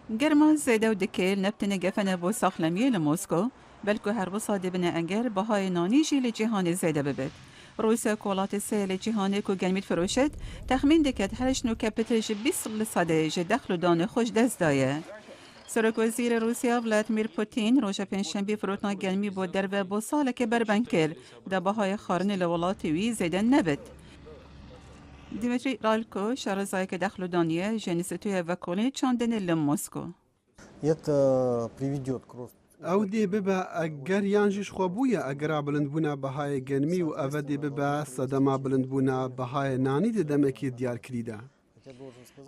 گرما زیده و دکیل نبتنه گفنه بو ساخلمیه لموسکو بلکه هر بسا دبنه اگر بهای نانی جیل جهان زیده ببید. روسیا کولات سیل جهانی که گرمید فروشد تخمین دکت هرش نو کپیتش 20 صده جه دخل و دان خوش دست دایه. سرک وزیر روسیا ولادیمیر پوتین روز پنجشنبه فروتنا گرمی بود در و بو سال که بربنکر ده بهای خارن لولاتی وی زیده نبید. دیمیتری رالکو شارزای که دخل و دانیه جنیستوی وکولی چاندن لم موسکو. او دی ببا اگر یانجش خوابویا اگر بلند بونا بهای گرمی و او دی ببا صدما بلند بونا بهای نانی دی دمکی دیار کریده.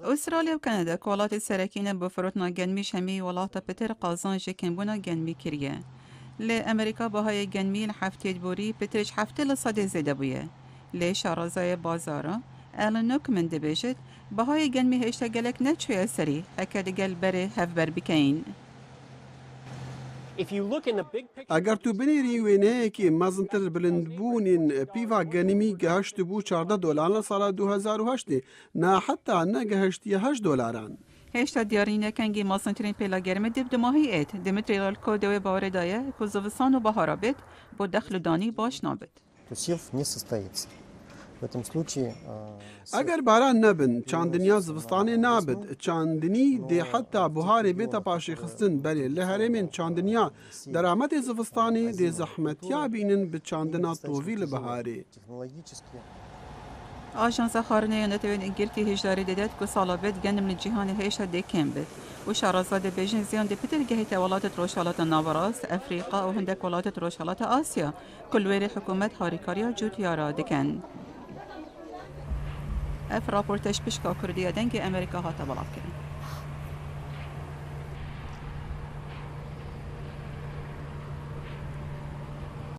استرالیا و کانادا کولات سرکین با فروتنا گرمی شمی ولات پتر قازان جکن بونا گرمی کریه. لی امریکا بهای گرمی هفته بوری پترش هفته لصد زیده بویه. لی شارزای بازارا الان نکمن دبیجد بهای گرمی هشتا گلک نچوی سری هکر گل بره هف بر بکین. اگر تو بنیری وینه که مزنتر بلند بونین پیوا گنیمی گهشت بو 14 دلار سال 2008 نه حتی نه گهشتی 8 دلاران. هشتا دیاری نکنگی ماسنترین پیلا گرمه دب دماهی ایت دیمیتری رالکو دوی باور دایه که زوستان و بهارا بید با دخل دانی باش نابد. اگر باران نبن چاندنیا زوستانی نابد چاندنی دی حتی بهاری بیتا پاشی خستن بلی لحرمین چاندنیا درآمد زوستانی دی زحمتیا بینن به چاندنا طویل بهاری. آژانس خارنه نتوین انگلتی هجداری دیدد که سالا بید گندم لجیهان هیشا دی کم بید و شارزاد بیجن زیان دی پیتر گهیت ولادت روشالات ناوراست افریقا و هندک ولادت روشالات آسیا کلویر حکومت هاریکاریا جوتیارا دکن. اف راپورتش پشکا کردیه دنگ امریکا هاتا بلاف کرن.